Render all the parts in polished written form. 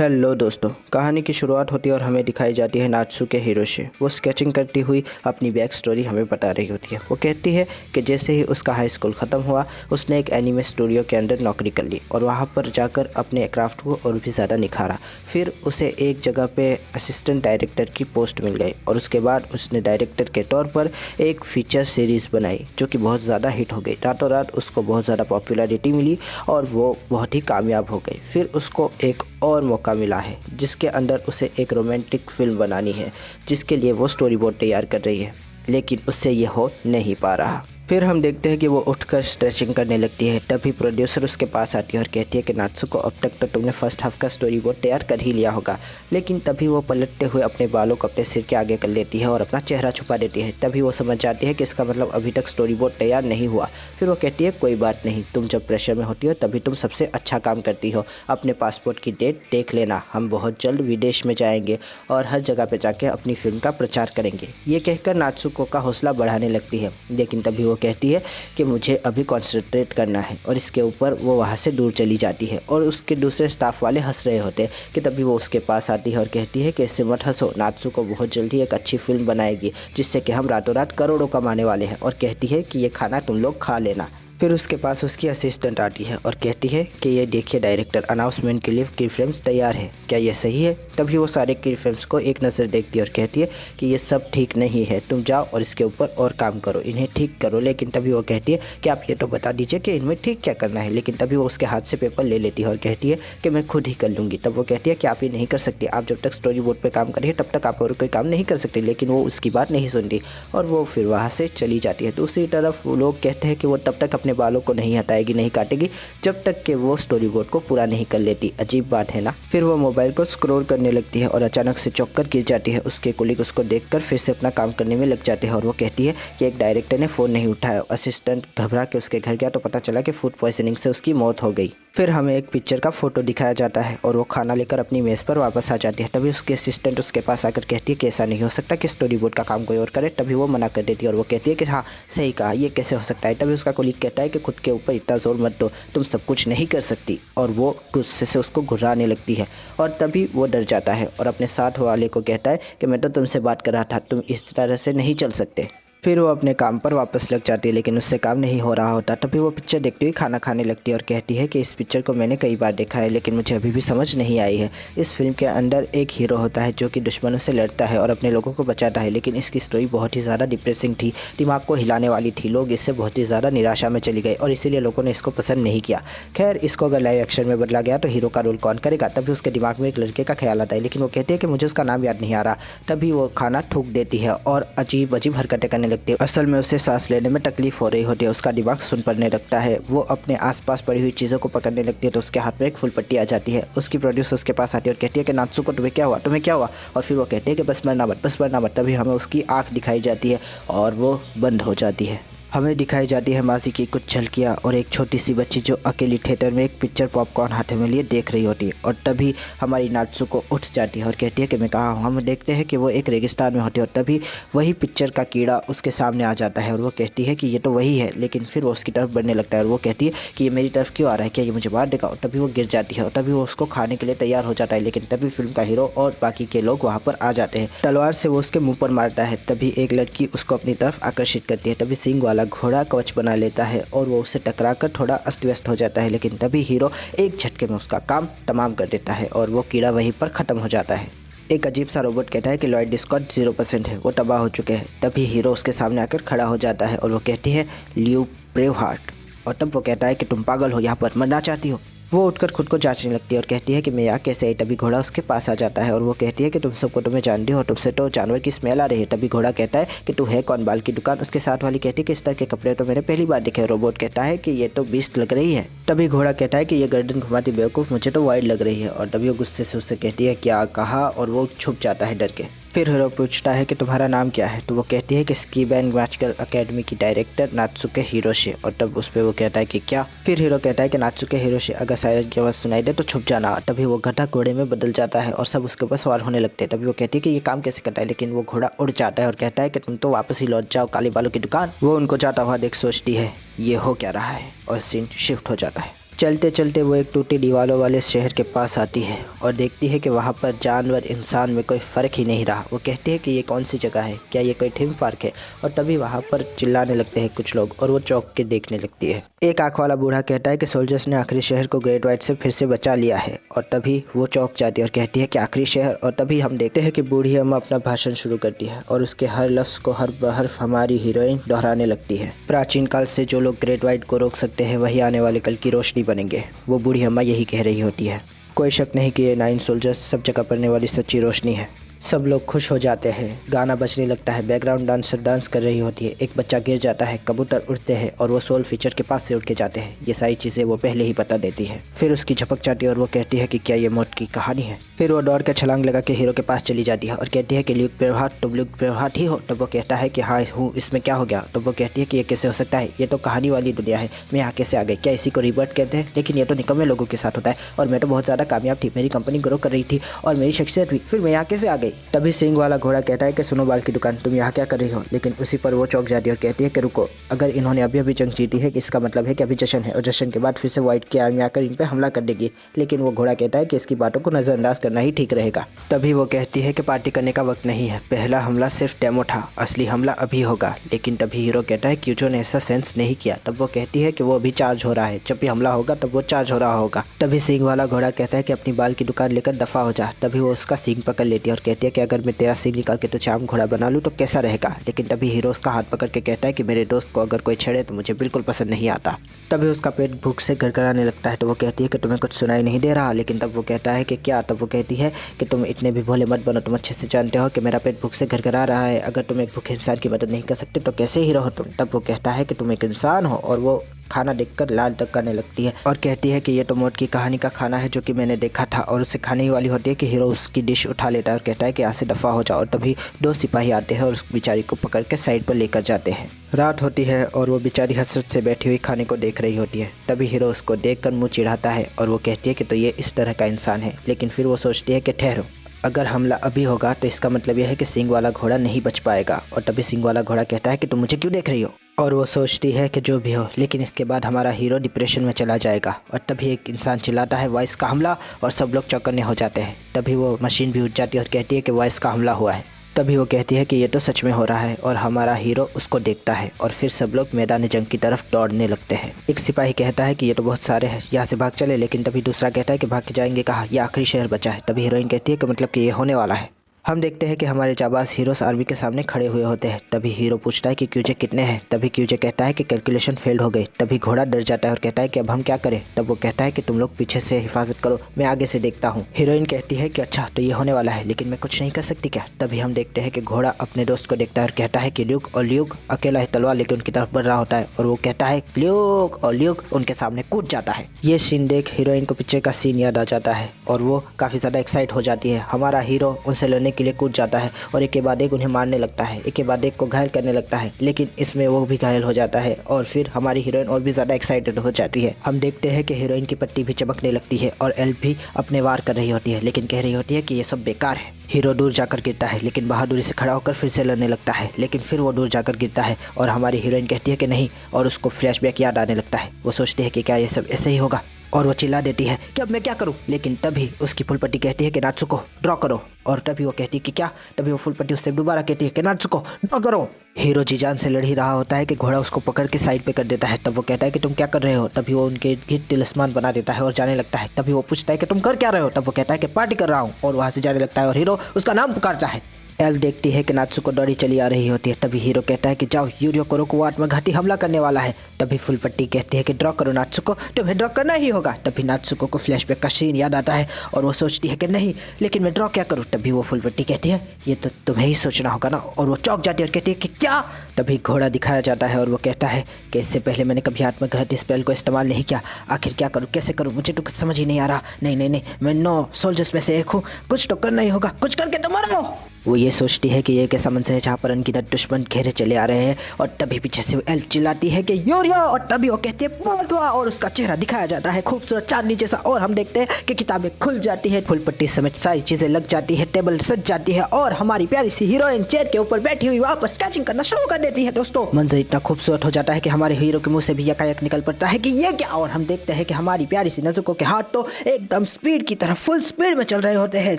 Hello दोस्तों, कहानी की शुरुआत होती है और हमें दिखाई जाती है नात्सुके हिरोशी। वो स्केचिंग करती हुई अपनी बैक स्टोरी हमें बता रही होती है। वो कहती है कि जैसे ही उसका हाई स्कूल ख़त्म हुआ उसने एक एनिमे स्टूडियो के अंदर नौकरी कर ली और वहाँ पर जाकर अपने क्राफ्ट को और भी ज़्यादा निखारा। फिर उसे एक जगह पे असिस्टेंट डायरेक्टर की पोस्ट मिल गई और उसके बाद उसने डायरेक्टर के तौर पर एक फीचर सीरीज़ बनाई जो कि बहुत ज़्यादा हिट हो गई। रातों रात उसको बहुत ज़्यादा पॉपुलैरिटी मिली और वो बहुत ही कामयाब हो गई। फिर उसको एक और मौका मिला है जिसके अंदर उसे एक रोमांटिक फिल्म बनानी है जिसके लिए वो स्टोरी बोर्ड तैयार कर रही है, लेकिन उससे ये हो नहीं पा रहा। फिर हम देखते हैं कि वो उठकर स्ट्रेचिंग करने लगती है। तभी प्रोड्यूसर उसके पास आती है और कहती है कि नात्सुको, अब तक तो तुमने फर्स्ट हाफ का स्टोरी बोर्ड तैयार कर ही लिया होगा। लेकिन तभी वो पलटते हुए अपने बालों को अपने सिर के आगे कर लेती है और अपना चेहरा छुपा देती है। तभी वो समझ जाती है कि इसका मतलब अभी तक स्टोरी बोर्ड तैयार नहीं हुआ। फिर वो कहती है कोई बात नहीं, तुम जब प्रेशर में होती हो तभी तुम सबसे अच्छा काम करती हो। अपने पासपोर्ट की डेट देख लेना, हम बहुत जल्द विदेश में जाएंगे और हर जगह पे जाके अपनी फिल्म का प्रचार करेंगे। ये कहकर नात्सुको का हौसला बढ़ाने लगती है, लेकिन तभी वो कहती है कि मुझे अभी कॉन्सेंट्रेट करना है और इसके ऊपर वो वहाँ से दूर चली जाती है। और उसके दूसरे स्टाफ वाले हंस रहे होते हैं कि तभी वो उसके पास आती है और कहती है कि इससे मत हंसो, नात्सुको बहुत जल्दी एक अच्छी फिल्म बनाएगी जिससे कि हम रातों रात करोड़ों कमाने वाले हैं। और कहती है कि ये खाना तुम लोग खा लेना। फिर उसके पास उसकी असिस्टेंट आती है और कहती है कि ये देखिए डायरेक्टर, अनाउंसमेंट के लिए की फ्रेम्स तैयार है, क्या ये सही है? तभी वो सारे की फ्रेम्स को एक नज़र देखती है और कहती है कि ये सब ठीक नहीं है, तुम जाओ और इसके ऊपर और काम करो, इन्हें ठीक करो। लेकिन तभी वो कहती है कि आप ये तो बता दीजिए कि इनमें ठीक क्या करना है। लेकिन तभी वो उसके हाथ से पेपर ले लेती है और कहती है कि मैं खुद ही कर लूँगी। तब वो कहती है कि आप ये नहीं कर सकती, आप जब तक स्टोरी बोर्ड पर काम करिए तब तक आप और कोई काम नहीं कर सकते। लेकिन वो उसकी बात नहीं सुनती और वो फिर वहाँ से चली जाती है। दूसरी तरफ वो लोग कहते हैं कि वो तब तक अपने बालों को नहीं हटाएगी, नहीं काटेगी जब तक कि वो स्टोरी बोर्ड को पूरा नहीं कर लेती। अजीब बात है ना। फिर वो मोबाइल को स्क्रॉल करने लगती है और अचानक से चौंक कर गिर जाती है। उसके कोलीग उसको देखकर फिर से अपना काम करने में लग जाते हैं और वो कहती है कि एक डायरेक्टर ने फ़ोन नहीं उठाया। असिस्टेंट घबरा के उसके घर गया तो पता चला कि फूड पॉइजनिंग से उसकी मौत हो गई। फिर हमें एक पिक्चर का फोटो दिखाया जाता है और वो खाना लेकर अपनी मेज़ पर वापस आ जाती है। तभी उसके असिस्टेंट उसके पास आकर कहती है कि ऐसा नहीं हो सकता कि स्टोरी बोर्ड का काम कोई और करे। तभी वो मना कर देती है और वो कहती है कि हाँ सही कहा, ये कैसे हो सकता है। तभी उसका कोलीग कहता है कि खुद के ऊपर इतना जोर मत दो, तुम सब कुछ नहीं कर सकती। और वो गुस्से से उसको घुराने लगती है और तभी वो डर जाता है और अपने साथ वाले को कहता है कि मैं तो तुमसे बात कर रहा था, तुम इस तरह से नहीं चल सकते। फिर वो अपने काम पर वापस लग जाती है लेकिन उससे काम नहीं हो रहा होता। तभी वो पिक्चर देखती हुई खाना खाने लगती है और कहती है कि इस पिक्चर को मैंने कई बार देखा है लेकिन मुझे अभी भी समझ नहीं आई है। इस फिल्म के अंदर एक हीरो होता है जो कि दुश्मनों से लड़ता है और अपने लोगों को बचाता है, लेकिन इसकी स्टोरी बहुत ही ज़्यादा डिप्रेसिंग थी, दिमाग को हिलाने वाली थी। लोग इससे बहुत ही ज़्यादा निराशा में चली गए और इसीलिए लोगों ने इसको पसंद नहीं किया। खैर, इसको अगर लाइव एक्शन में बदला गया तो हीरो का रोल कौन करेगा? तभी उसके दिमाग में एक लड़के का ख्याल आता है, लेकिन वो कहती है कि मुझे उसका नाम याद नहीं आ रहा। तभी वो खाना थूक देती है और अजीब अजीब हरकतें करने लगती है। असल में उसे सांस लेने में तकलीफ हो रही होती है, उसका दिमाग सुन पड़ने लगता है। वो अपने आसपास पड़ी हुई चीज़ों को पकड़ने लगती है तो उसके हाथ में एक फुल पट्टी आ जाती है। उसकी प्रोड्यूसर उसके पास आती है और कहती है कि नात्सुको तुम्हें क्या हुआ, तुम्हें क्या हुआ? और फिर वो कहती है कि बस मरना मत, बस मरना मत। तभी हमें उसकी आँख दिखाई जाती है और वो बंद हो जाती है। हमें दिखाई जाती है माजी की कुछ झलकियाँ और एक छोटी सी बच्ची जो अकेली थिएटर में एक पिक्चर पॉपकॉर्न हाथ में लिए देख रही होती है। और तभी हमारी नात्सुको उठ जाती है और कहती है कि मैं कहाँ हूँ। हम देखते हैं कि वो एक रेगिस्तान में होती है और तभी वही पिक्चर का कीड़ा उसके सामने आ जाता है और वो कहती है कि ये तो वही है, लेकिन फिर वो उसकी तरफ बढ़ने लगता है और वो कहती है कि ये मेरी तरफ क्यों आ रहा है, क्या ये मुझे मार देगा? और तभी वो गिर जाती है और तभी वो उसको खाने के लिए तैयार हो जाता है, लेकिन तभी फिल्म का हीरो और बाकी के लोग वहाँ पर आ जाते हैं। तलवार से वो उसके मुँह पर मारता है। तभी एक लड़की उसको अपनी तरफ आकर्षित करती है। तभी सींग वाला घोड़ा कवच बना लेता है और वो उससे टकराकर थोड़ा अस्त व्यस्त हो जाता है, लेकिन तभी हीरो एक झटके में उसका काम तमाम कर देता है और वो कीड़ा वहीं पर ख़त्म हो जाता है। एक अजीब सा रोबोट कहता है कि लॉयड स्कॉट 0% है, वो तबाह हो चुके हैं। तभी हीरो उसके सामने आकर खड़ा हो जाता है और वो कहती है ल्यू ब्रेवहार्ट। और तब वो कहता है कि तुम पागल हो, यहाँ पर मरना चाहती हो? वो उठकर खुद को जांचने लगती है और कहती है कि मैं यहाँ कैसे आई? तभी घोड़ा उसके पास आ जाता है और वो कहती है कि तुम सबको तुम्हें जानती हो, तुमसे तो जानवर की स्मेल आ रही है। तभी घोड़ा कहता है कि तू है कौन, बाल की दुकान? उसके साथ वाली कहती है कि इस तरह के कपड़े तो मैंने पहली बार देखे। रोबोट कहता है कि ये तो बीस्ट लग रही है। तभी घोड़ा कहता है कि ये गर्दन घुमाती बेवकूफ़, मुझे तो वाइल्ड लग रही है। और तभी वो गुस्से से उससे कहती है क्या कहा और वो छुप जाता है डर के। फिर हीरो पूछता है कि तुम्हारा नाम क्या है? तो वो कहती है कि स्कीबैंग मैजिकल अकेडमी की डायरेक्टर नात्सुके हिरोशी। और तब उस पर वो कहता है कि क्या? फिर हीरो कहता है कि नात्सुके हिरोशी, अगर सायरन की आवाज़ सुनाई दे तो छुप जाना। तभी वो गधा घोड़े में बदल जाता है और सब उसके ऊपर सवार होने लगते हैं। तभी वो कहती है कि ये काम कैसे करता है, लेकिन वो घोड़ा उड़ जाता है और कहता है कि तुम तो वापस ही लौट जाओ काले बालों की दुकान। वो उनको जाता हुआ देख सोचती है ये हो क्या रहा है और सीन शिफ्ट हो जाता है। चलते चलते वो एक टूटी दीवारों वाले शहर के पास आती है और देखती है कि वहाँ पर जानवर इंसान में कोई फ़र्क ही नहीं रहा। वो कहती है कि ये कौन सी जगह है, क्या ये कोई थीम पार्क है। और तभी वहाँ पर चिल्लाने लगते हैं कुछ लोग और वो चौंक के देखने लगती है। एक आँख वाला बूढ़ा कहता है कि सोल्जर्स ने आखिरी शहर को ग्रेट वाइट से फिर से बचा लिया है। और तभी वो चौंक जाती है और कहती है कि आखिरी शहर। और तभी हम देखते हैं कि बूढ़ी अम्मा अपना भाषण शुरू करती है और उसके हर लफ्ज़ को हर बहरफ हमारी हीरोइन दोहराने लगती है। प्राचीन काल से जो लोग ग्रेट वाइट को रोक सकते हैं वही आने वाले कल की रोशनी बनेंगे। वो बूढ़ी अम्मा यही कह रही होती है। कोई शक नहीं कि ये 9 सोल्जर्स सब जगह पड़ने वाली सच्ची रोशनी है। सब लोग खुश हो जाते हैं, गाना बजने लगता है, बैकग्राउंड डांसर डांस कर रही होती है, एक बच्चा गिर जाता है, कबूतर उड़ते हैं और वो सोल फीचर के पास से उड़ के जाते हैं। ये सारी चीज़ें वो पहले ही बता देती है। फिर उसकी झपक जाती है और वो कहती है कि क्या ये मौत की कहानी है। फिर वो दौड़ के छलांग लगा के हीरो के पास चली जाती है और कहती है कि ल्यूक ब्रेवहार्ट, तुम ल्यूक ब्रेवहार्ट ही हो। तब वो कहता है कि हाँ हूँ, इसमें क्या हो गया। तब वो कहती है कि ये कैसे हो सकता है, ये तो कहानी वाली दुनिया है, मैं यहाँ कैसे आ गई, क्या इसी को रिबर्थ कहते हैं। लेकिन ये तो निकम्मे लोगों के साथ होता है और मैं तो बहुत ज़्यादा कामयाब थी, मेरी कंपनी ग्रो कर रही थी और मेरी शख्सियत भी, फिर मैं यहाँ कैसे आ गई। तभी सिंह वाला घोड़ा कहता है कि सुनो बाल की दुकान, तुम यहाँ क्या कर रही हो। लेकिन उसी पर वो चौंक जाती है और कहती है कि रुको, अगर इन्होंने अभी अभी जंग जीती है कि इसका मतलब है कि अभी जश्न है और जश्न के बाद फिर से व्हाइट की आर्मी आकर इन पर हमला कर देगी। लेकिन वो घोड़ा कहता है कि इसकी बातों को नज़रअंदाज करना ही ठीक रहेगा। तभी वो कहती है कि पार्टी करने का वक्त नहीं है, पहला हमला सिर्फ डेमो था, असली हमला अभी होगा। लेकिन तभी हीरो कहता है कि ने ऐसा सेंस नहीं किया। तब वो कहती है कि वो अभी चार्ज हो रहा है, जब भी हमला होगा तब वो चार्ज हो रहा होगा। तभी सिंह वाला घोड़ा कहता है कि अपनी बाल की दुकान लेकर दफा हो जा। तभी वो उसका सींग पकड़ लेती है और कहती है कि अगर मैं तेरा सींग निकाल के तुझे आम घोड़ा बना लूँ तो कैसा रहेगा। लेकिन तभी हीरो उसका हाथ पकड़ के कहता है कि मेरे दोस्त को अगर कोई छेड़े तो मुझे बिल्कुल पसंद नहीं आता। तभी उसका पेट भूख से गड़गड़ाने लगता है। तो वो कहती है कि तुम्हें कुछ सुनाई नहीं दे रहा। लेकिन तब वो कहता है कि क्या। तब वो कहती है कि तुम इतने भी भोले मत बनो, तुम अच्छे से जानते हो कि मेरा पेट भूख से गड़गड़ा रहा है, अगर तुम एक भूखे इंसान की मदद नहीं कर सकते तो कैसे हीरो हो तुम। तब वो कहता है कि तुम एक इंसान हो और वो खाना देखकर लाल तक करने लगती है और कहती है कि ये तो मौत की कहानी का खाना है जो कि मैंने देखा था। और उसे खाने ही वाली होती है कि हीरो उसकी डिश उठा लेता है और कहता है कि यहाँ से दफ़ा हो जाओ। और तभी 2 सिपाही आते हैं और उस बेचारी को पकड़ के साइड पर लेकर जाते हैं। रात होती है और वो बेचारी हसरत से बैठी हुई खाने को देख रही होती है। तभी हीरो उसको देखकर मुँह चिढ़ाता है और वो कहती है कि तो ये इस तरह का इंसान है। लेकिन फिर वो सोचती है कि ठहरो, अगर हमला अभी होगा तो इसका मतलब यह है कि सिंह वाला घोड़ा नहीं बच पाएगा। और तभी सिंह वाला घोड़ा कहता है कि तुम मुझे क्यों देख रही हो। और वो सोचती है कि जो भी हो, लेकिन इसके बाद हमारा हीरो डिप्रेशन में चला जाएगा। और तभी एक इंसान चिल्लाता है वॉइस का हमला और सब लोग चौंकने हो जाते हैं। तभी वो मशीन भी उठ जाती है और कहती है कि वॉइस का हमला हुआ है। तभी वो कहती है कि ये तो सच में हो रहा है और हमारा हीरो उसको देखता है और फिर सब लोग मैदान जंग की तरफ दौड़ने लगते हैं। एक सिपाही कहता है कि ये तो बहुत सारे हैं, यहाँ से भाग चले। लेकिन तभी दूसरा कहता है कि भाग के जाएंगे कहाँ, ये आखिरी शहर बचा है। तभी हीरोइन कहती है कि मतलब कि ये होने वाला है। हम देखते हैं कि हमारे जाबाज हीरोस आर्मी के सामने खड़े हुए होते हैं। तभी हीरो पूछता है कि क्यूजे कितने हैं। तभी क्यूजे कहता है कि कैलकुलेशन फेल्ड हो गई। तभी घोड़ा डर जाता है और कहता है कि अब हम क्या करें। तब वो कहता है कि तुम लोग पीछे से हिफाजत करो, मैं आगे से देखता हूँ। हीरोइन कहती है कि अच्छा तो ये होने वाला है, लेकिन मैं कुछ नहीं कर सकती क्या। तभी हम देखते हैं कि घोड़ा अपने दोस्त को देखता है और कहता है कि ल्यूक। और ल्यूक अकेला ही तलवार लेकर उनकी तरफ बढ़ रहा होता है और वो कहता है ल्यूक, और ल्यूक उनके सामने कूद जाता है। ये सीन देख हीरोइन को पिक्चर का सीन याद आ जाता है और वो काफ़ी ज़्यादा एक्साइट हो जाती है। हमारा हीरो उनसे लड़ने के लिए कूद जाता है और एक के बाद एक उन्हें मारने लगता है, एक के बाद एक को घायल करने लगता है। लेकिन इसमें वो भी घायल हो जाता है और फिर हमारी हीरोइन और भी ज़्यादा एक्साइटेड हो जाती है। हम देखते हैं कि हीरोइन की पट्टी भी चमकने लगती है और एल्फ भी अपने वार कर रही होती है, लेकिन कह रही होती है कि ये सब बेकार है। हीरो दूर जाकर गिरता है लेकिन बहादुरी से खड़ा होकर फिर से लड़ने लगता है। लेकिन फिर वो दूर जाकर गिरता है और हमारी हीरोइन कहती है कि नहीं, और उसको फ्लैशबैक याद आने लगता है। वो सोचती है कि क्या ये सब ऐसे ही होगा और वो चिल्ला देती है कि अब मैं क्या करूं। लेकिन तभी उसकी फुलपट्टी कहती है कि नात्सुको ड्रॉ करो। और तभी वो कहती है कि क्या। तभी वो फुलपट्टी उससे दोबारा कहती है कि नात्सुको ड्रॉ करो। हीरो जी जान से लड़ ही रहा होता है कि घोड़ा उसको पकड़ के साइड पे कर देता है। तब वो कहता है कि तुम क्या कर रहे हो। तभी वो उनके गिर तिलिस्मान बना देता है और जाने लगता है। तभी वो पूछता है कि तुम कर क्या रहे हो। तब वो कहता है कि पार्टी कर रहा हूँ और वहाँ से जाने लगता है और हीरो उसका नाम पुकारता है। एल्फ देखती है कि नात्सुको दौड़ी चली आ रही होती है। तभी हीरो कहता है कि जाओ यूरियो को रोको, वो आत्मघाती हमला करने वाला है। तभी फुलपट्टी कहती है कि ड्रॉ करो नात्सुको, तुम्हें ड्रॉ करना ही होगा। तभी नात्सुको को फ्लैशबैक का सीन याद आता है और वो सोचती है कि नहीं, लेकिन मैं ड्रॉ क्या करूँ। तभी वो फुलपट्टी कहती है ये तो तुम्हें ही सोचना होगा ना। और वो चौंक जाती है और कहती है कि क्या। तभी घोड़ा दिखाया जाता है और वो कहता है कि इससे पहले मैंने कभी आत्मघाती स्पेल को इस्तेमाल नहीं किया, आखिर क्या करूँ, कैसे करूँ, मुझे तो कुछ समझ ही नहीं आ रहा। नहीं नहीं नहीं, मैं 9 सोल्जर्स में से एक हूँ, कुछ तो करना ही होगा, कुछ करके तो मरो। वो ये सोचती है कि ये एक ऐसा मंजर है जहाँ पर अनगिनत दुश्मन घेरे चले आ रहे हैं और तभी पीछे से वो एल्फ चिल्लाती है कि यूरिया, और तभी वो कहती है बोलदुआ, और उसका चेहरा दिखाया जाता है खूबसूरत चांदनी जैसा और हम देखते हैं कि किताबें खुल जाती है, फुल पट्टी समेत सारी चीजें लग जाती है, टेबल सज जाती है और हमारी प्यारी सी हीरोइन चेयर के ऊपर बैठी हुई वापस स्केचिंग करना शुरू कर देती है। दोस्तों मंजर इतना खूबसूरत हो जाता है कि हमारे हीरो के मुंह से भी यकायक निकल पड़ता है कि ये क्या, और हम देखते हैं कि हमारी प्यारी सी नजुको के हाथ तो एकदम स्पीड की तरह फुल स्पीड में चल रहे होते हैं,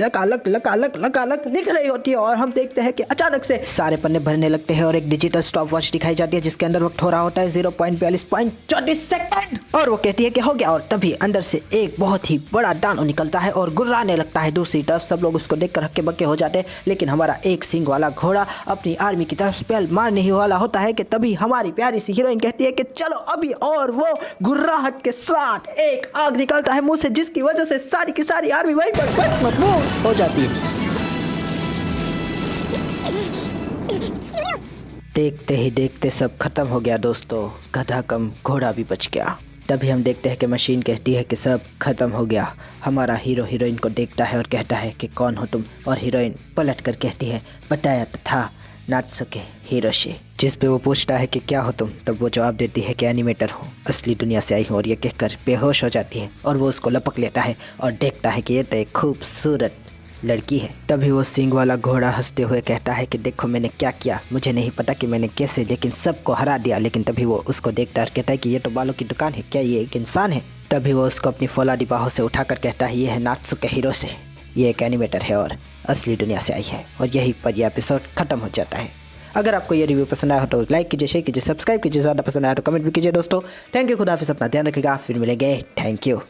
लकालक लकालक लकालक लिख रही होती है और हम देखते हैं कि अचानक से सारे पन्ने भरने लगते हैं और एक डिजिटल स्टॉप वॉच दिखाई जाती है जिसके अंदर वक्त हो रहा होता है 0.42.34 सेकंड और वो कहती है कि हो गया, और तभी अंदर से एक बहुत ही बड़ा दानव निकलता है और गुर्राने लगता है। दूसरी तरफ सब लोग उसको देखकर हक्के बक्के हो जाते हैं, लेकिन हमारा एक सींग वाला घोड़ा अपनी आर्मी की तरफ स्पेल मारने ही वाला होता है कि तभी हमारी प्यारी सी हीरोइन कहती है कि चलो अभी, और वो गुर्राहट के साथ एक आग निकलता है मुंह से जिसकी वजह से सारी की सारी आर्मी वहीं पर मजबूत हो जाती है। देखते ही देखते सब खत्म हो गया दोस्तों, गधा कम घोड़ा भी बच गया। तभी हम देखते हैं कि मशीन कहती है कि सब खत्म हो गया। हमारा हीरो हीरोइन को देखता है और कहता है कि कौन हो तुम, और हीरोइन पलट कर कहती है बताया तो था नात्सुके हिरोशी, जिस पे वो पूछता है कि क्या हो तुम, तब वो जवाब देती है कि एनिमेटर हूँ, असली दुनिया से आई हूँ, और ये कहकर बेहोश हो जाती है और वो उसको लपक लेता है और देखता है कि ये तो एक खूबसूरत लड़की है। तभी वो सींग वाला घोड़ा हंसते हुए कहता है कि देखो मैंने क्या किया, मुझे नहीं पता कि मैंने कैसे, लेकिन सबको हरा दिया। लेकिन तभी वो उसको देखता है और कहता है कि ये तो बालों की दुकान है, क्या ये एक इंसान है? तभी वो उसको अपनी फौलादी बाहों से उठाकर कहता है ये है नात्सुके हिरोशी, ये एक एनिमेटर है और असली दुनिया से आई है। और यहीं पर यह एपिसोड खत्म हो जाता है। अगर आपको ये रिव्यू पसंद आया हो तो लाइक कीजिए, शेयर कीजिए, सब्सक्राइब कीजिए, ज़्यादा पसंद आया तो कमेंट भी कीजिए दोस्तों। थैंक यू, खुदा हाफिज़, अपना ध्यान रखिएगा, फिर मिलेंगे, थैंक यू।